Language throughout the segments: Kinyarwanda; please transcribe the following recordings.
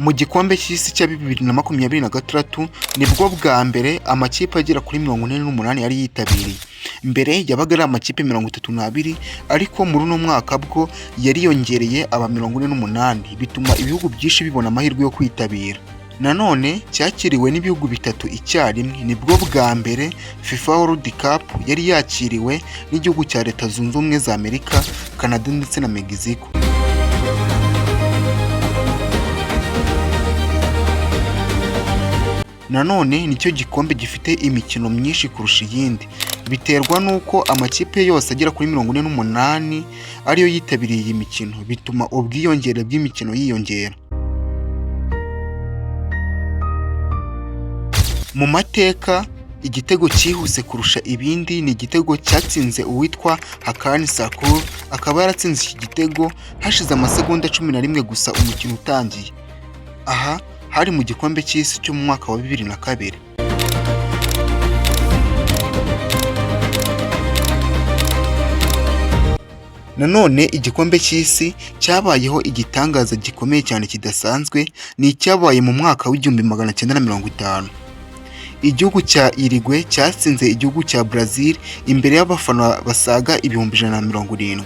Mu gikombe cy'isi cya 2026 nibwo bwa mbere amakipe agera kuri 48 yari yitabiriye. Mbere yabaga ari amakipe 32 ariko muri uno mwaka bwo yariyongereye aba 48 bituma ibihugu byinshi bibona amahirwe yo kwitabira. Nanone cyakiriwe n'ibihugu bitatu icyarimwe. Nibwo bwa mbere FIFA World Cup yari yakiriwe n'igihugu cya Leta Zunze Ubumwe za Amerika, Canada ndetse na Mexico. Nanone nicyo gikombe gifite imikino myinshi kurusha iyindi, biterwa nuko amakipe yose agera kuri 48 ariyo yitabiriye iyi mikino, bituma ubwiyongere bw'imikino yiyongera. Mu mateka igitego cyihuse kurusha ibindi ni igitego cyatsinze uwitwa Hakan Şükür, akaba yaratsinze iki gitego hashize amasegonda 11 gusa umukino utangiye. Aha hari mu gikombe cy'isi cyo mu mwaka wa 2002. Nanone igikombe cy'isi cyabayeho igitangaza gikomeye cyane kidasanzwe, ni icyabaye mu mwaka w'1950. Igihugu cya Uruguay cyatsinze igihugu cya Brazil imbere y'abafana basaga 170,000.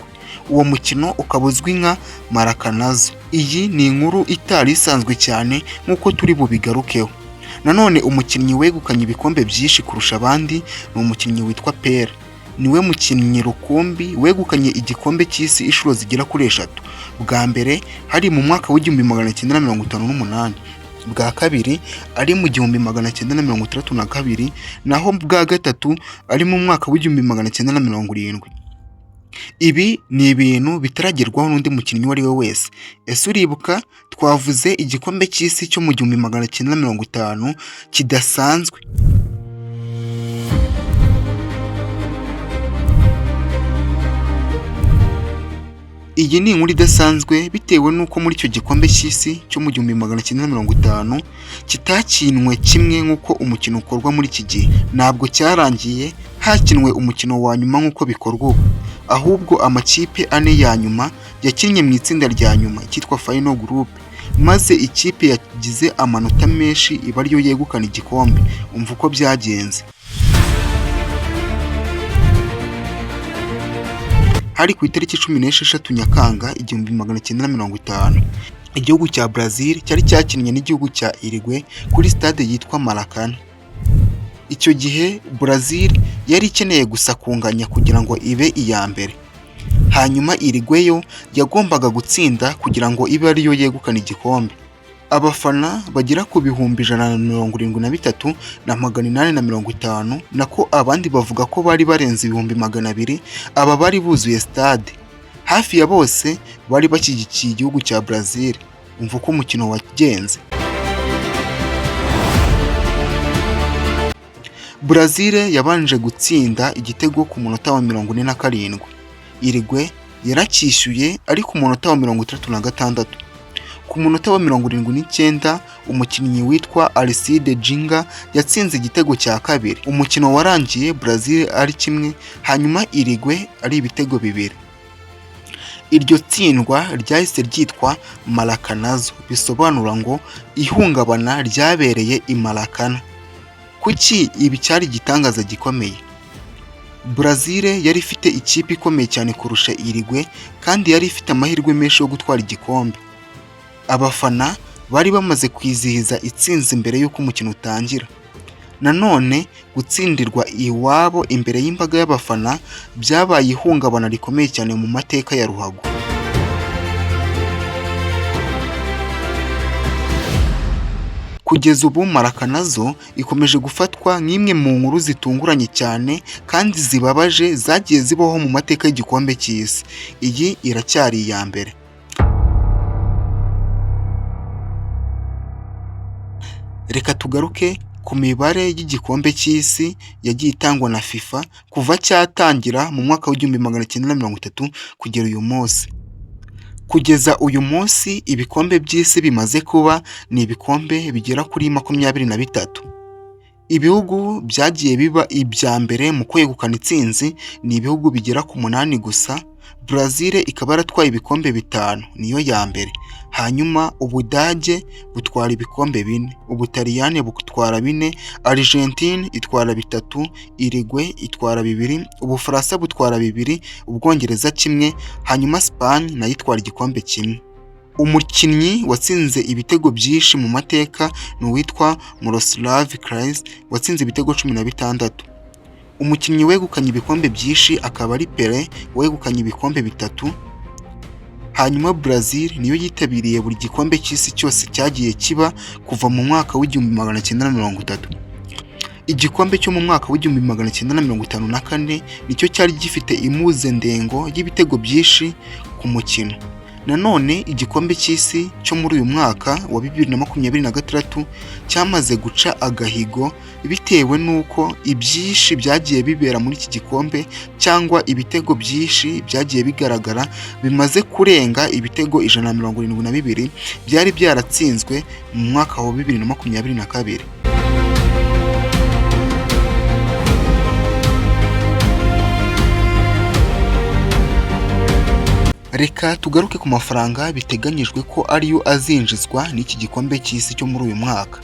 Uwo mukino ukaba uzwi nka Maracanazo. Iyi ni inkuru itari isanzwe cyane nk'uko turi bubigarukeho. Nanone umukinnyi wegukanye ibikombe byinshi kurusha abandi ni umukinnyi witwa Pele. Niwe mukinnyi rukumbi wegukanye igikombe cy'isi inshuro zigera kuri 3. Bwa mbere hari mu mwaka w'1958, bwa kabiri ari mu 1932, naho bwa gatatu ari mu mwaka w'1970. Ibi ni ibintu bitaragerwaho n'undi mukinnyi uwo ari we wese. Ese uribuka twavuze igikombe cy'isi cyo mu 1950 kidasanzwe? Iyi ni inkuru idasanzwe bitewe n'uko muri icyo gikombe cy'isi cyo mu 1950 kitakinwe kimwe nk'uko umukino ukorwa muri iki gihe. Ntabwo cyarangiye hakinwe umukino wa nyuma nk'uko bikorwa ubu, ahubwo amakipe 4 ya nyuma yakinnye mu itsinda rya nyuma cyitwa Final Group, maze ikipe yagize amanota menshi iba ariyo yegukana igikombe. Umva uko byagenze. Hari ku itariki 16 Nyakanga 1950, igihugu cya Brazil cyari cyakinnye n'igihugu cya Uruguay kuri stade yitwa Maracanã. Icyo gihe Brazil yari ikeneye gusa kunganya kugira ngo ibe iya mbere, hanyuma Uruguay yo yagombaga gutsinda kugira ngo ibe ariyo yegukana igikombe. Abafana bagera ku 173,850, nako abandi bavuga ko bari barenze 200,000. Aba bari buzuye stade, hafi ya bose bari bashyigikiye igihugu cya Brazil. Umva uko umukino wagenze. Brazil yabanje gutsinda igitego ku munota wa 47. Uruguay yaracyishyuye ari ku munota wa 36. Ku munota wa 79 umukinnyi witwa Alcide Ginga yatsinze igitego cya kabiri. Umukino warangiye Brazil ari kimwe, hanyuma Uruguay ari ibitego 2. Iryo tsindwa ryahise ryitwa Maracanazo, bisobanura ngo ihungabana ryabereye i Maracanã. Kuki ibi cyari igitangaza gikomeye? Brazil yari ifite ikipe ikomeye cyane kurusha Uruguay kandi yari ifite amahirwe menshi yo gutwara igikombe. Abafana bari bamaze kwizihiza itsinzi mbere y'uko umukino utangira. Nanone gutsindirwa iwabo imbere y'imbaga y'abafana byabaye ihungabana rikomeye cyane mu mateka ya ruhago. Kugeza ubu Maracanazo ikomeje gufatwa nk'imwe mu nkuru zitunguranye cyane kandi zibabaje zagiye zibaho mu mateka y'igikombe cy'isi. Iyi iracyari iya mbere. Reka tugaruke ku mibare y'igikombe cy'isi yagiye itangwa na FIFA kuva cyatangira mu mwaka w'1930 kugera uyu munsi. Kugeza uyu munsi ibikombe by'isi bimaze kuba ni ibikombe bigera kuri 23. Ibihugu byagiye biba ibya mbere mu kwegukana itsinzi ni ibihugu bigera ku 8 gusa. Brazil ikaba yaratwaye ibikombe 5, niyo ya mbere. hanyuma Ubudage butwara ibikombe 4, Ubutaliyani butwara 4, Argentine itwara 3, Uruguay itwara 2, Ubufaransa butwara 2, Ubwongereza 1, hanyuma Spain nayo itwara igikombe 1. Umukinnyi watsinze ibitego byinshi mu mateka ni uwitwa Miroslav Klose watsinze ibitego 16. Umukinnyi wegukanye ibikombe byinshi akaba ari Pele wegukanye ibikombe 3. Hanyuma Brazil niyo yitabiriye buri gikombe cy'isi cyose cyagiye kiba kuva mu mwaka w'1930. Igikombe cyo mu mwaka w'1954 nicyo cyari gifite impuzandengo y'ibitego byinshi ku mukino. Nanone igikombe cy'isi cyo muri uyu mwaka wa 2026 cyamaze guca agahigo bitewe n'uko ibyinshi byagiye bibera muri iki gikombe cyangwa ibitego byinshi byagiye bigaragara bimaze kurenga ibitego 172 byari byaratsinzwe mu mwaka wa 2022. Reka tugaruke ku mafaranga biteganyijwe ko ariyo azinjizwa n'iki gikombe cy'isi cyo muri uyu mwaka.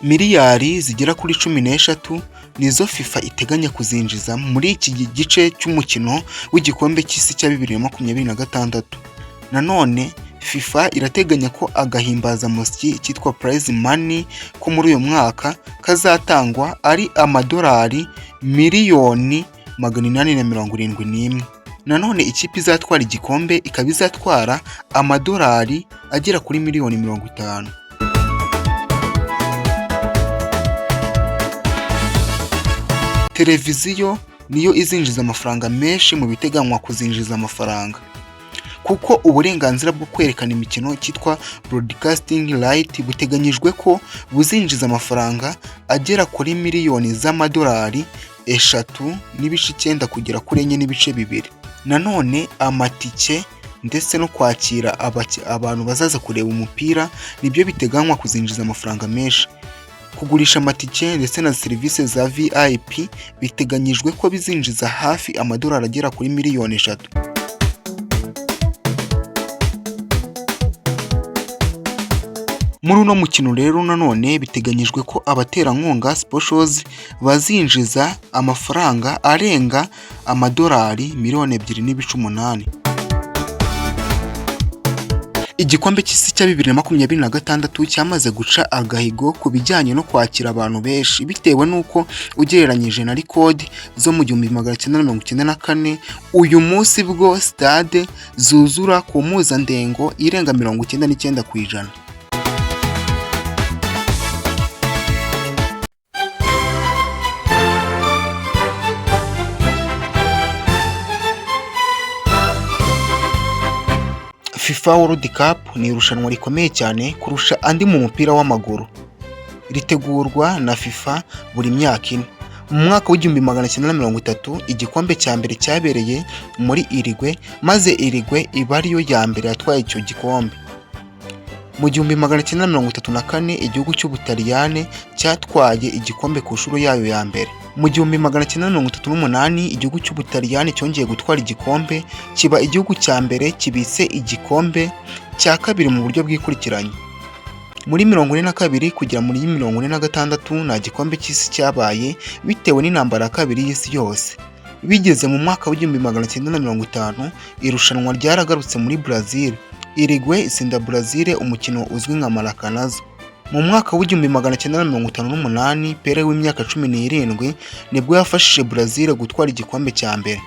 Miliyari zigera kuri 13 nizo FIFA iteganya kuzinjiza muri iki gice cy'umukino w'igikombe cy'isi cya 2026. Nanone FIFA irateganya ko agahimbazamusyi cyitwa prize money ko muri uyu mwaka kazatangwa ari amadolari miliyoni 871. Nanone ikipe izatwara igikombe ikaba izatwara amadolari agera kuri miliyoni 50. Televiziyo niyo izinjiza amafaranga menshi mu biteganywa kuzinjiza amafaranga, kuko uburenganzira bwo kwerekana imikino cyitwa broadcasting right buteganyijwe ko buzinjiza amafaranga agera kuri miliyoni z'amadolari 3.9 kugera kuri 4.2. Nanone amatike ndetse no kwakira abantu bazaza kureba umupira nibyo biteganywa kuzinjiza amafaranga menshi. Kugurisha amatike ndetse na serivisi za VIP biteganyijwe ko bizinjiza hafi amadolari agera kuri miliyoni 3. Muri uno mukino rero nanone biteganyijwe ko abaterankunga sponsors bazinjiza amafaranga arenga amadolari miliyoni 2.8. Igikombe cy'isi cya 2026 cyamaze guca agahigo ku bijyanye no kwakira abantu benshi bitewe n'uko ugereranyije na record zo mu 1994 uyu munsi bwo stade zuzura ku mpuzandengo irenga 99%. FIFA World Cup ni irushanwa rikomeye cyane kurusha andi mu mupira w'amaguru. Ritegurwa na FIFA buri myaka ine. Mu mwaka w'1930 igikombe cya mbere cyabereye muri Uruguay, maze Uruguay iba ariyo ya mbere yatwaye icyo gikombe. Mu 1934 igihugu cy'Ubutaliyani cyatwaye igikombe ku nshuro yayo ya mbere. Mu 1938 igihugu cy'Ubutaliyani cyongeye gutwara igikombe kiba igihugu cya mbere kibitse igikombe cya kabiri mu buryo bw'ikurikiranye. Muri 1942 kugera muri 1946 nta gikombe cy'isi cyabaye bitewe n'intambara ya kabiri y'isi yose. Bigeze mu mwaka w'1950 irushanwa ryaragarutse muri Brazil. Uruguay itsinda Brazil umukino uzwi nka Maracanazo. Mu mwaka w'1958 Pele w'imyaka 17 nibwo yafashije Brazil gutwara igikombe cya mbere.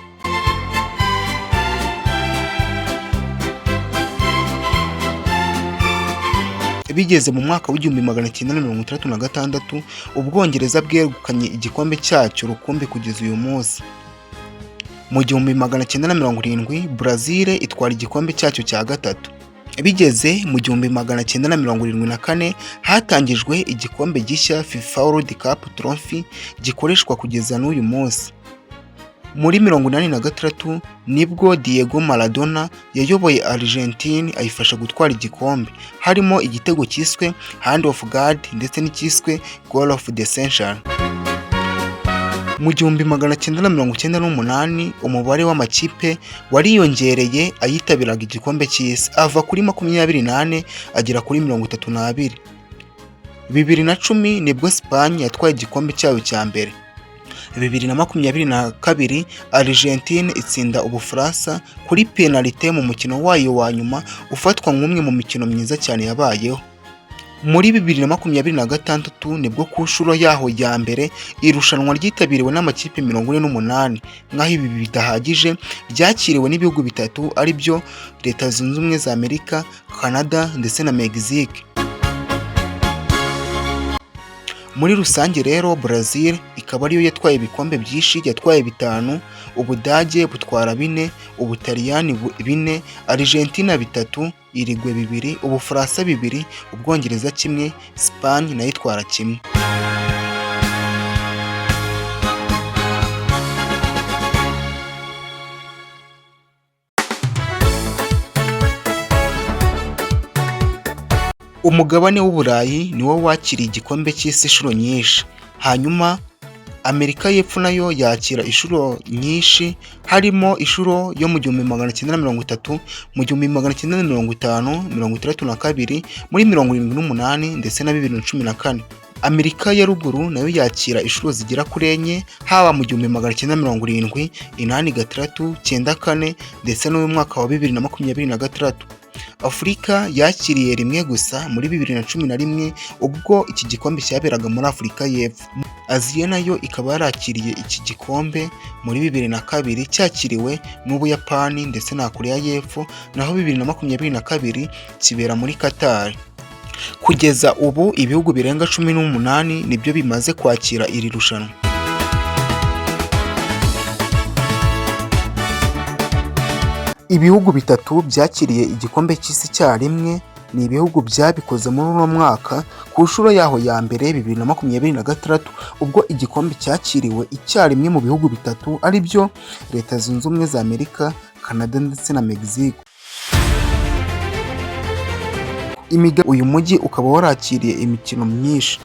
Bigeze mu mwaka w'1966 Ubwongereza bwegukanye igikombe cyacyo rukumbi kugeza uyu munsi. Mu 1970 Brazil itwara igikombe cyacyo cya gatatu. Bigeze mu 1974 hatangijwe igikombe gishya FIFA World Cup Trophy gikoreshwa kugeza n'uyu munsi. Muri 1986 nibwo Diego Maradona yayoboye Argentine ayifasha gutwara igikombe, harimo igitego cyiswe Hand of God ndetse n'icyiswe Goal of the Century. Mu 1998 umubare w'amakipe wariyongereye ayitabiraga igikombe cy'isi ava kuri 24 agera kuri 32. 2010 nibwo Spain yatwaye igikombe cyayo cya mbere. 2022 Argentine itsinda Ubufaransa kuri penalite mu mukino wayo wa nyuma ufatwa nk'umwe mu mikino myiza cyane yabayeho. Muri 2026 nibwo ku nshuro yaho ya mbere irushanwa ryitabiriwe n'amakipe 48, nk'aho ibi bidahagije byakiriwe n'ibihugu bitatu ari byo Leta Zunze Ubumwe za Amerika, Canada ndetse na Mexique. Muri rusange rero Brazil ikaba ariyo yatwaye ibikombe byinshi, yatwaye 5, Ubudage butwara 4, Ubutaliyani 4, Argentina 3, Uruguay 2, Ubufaransa 2, Ubwongereza 1, Spain nayo itwara 1. Umugabane w'Uburayi niwo wakiriye igikombe cy'isi inshuro nyinshi, hanyuma Amerika y'Epfo nayo yakira inshuro nyinshi, harimo inshuro yo mu 1930, mu 1950, 1962, muri 1978 ndetse na 2014. Amerika ya ruguru nayo yakira inshuro zigera kuri enye, haba mu 1970, 86, 94 ndetse no mu mwaka wa 2026. Afurika yakiriye rimwe gusa muri 2011 ubwo iki gikombe cyaberaga muri Afurika y'Epfo. Aziya nayo ikaba yarakiriye iki gikombe muri 2002 cyakiriwe n'Ubuyapani ndetse na Korea y'Epfo, naho 2022 kibera muri Qatar. Kugeza ubu ibihugu birenga 18 nibyo bimaze kwakira iri rushanwa. Ibihugu bitatu byakiriye igikombe cy'isi cyarimwe ni ibihugu byabikoze muri uno mwaka ku nshuro yaho ya mbere 2026 ubwo igikombe cyakiriwe icyarimwe mu bihugu bitatu ari byo Leta Zunze Ubumwe za Amerika, Canada ndetse na Mexique. Uyu mujyi ukaba warakiriye imikino myinshi.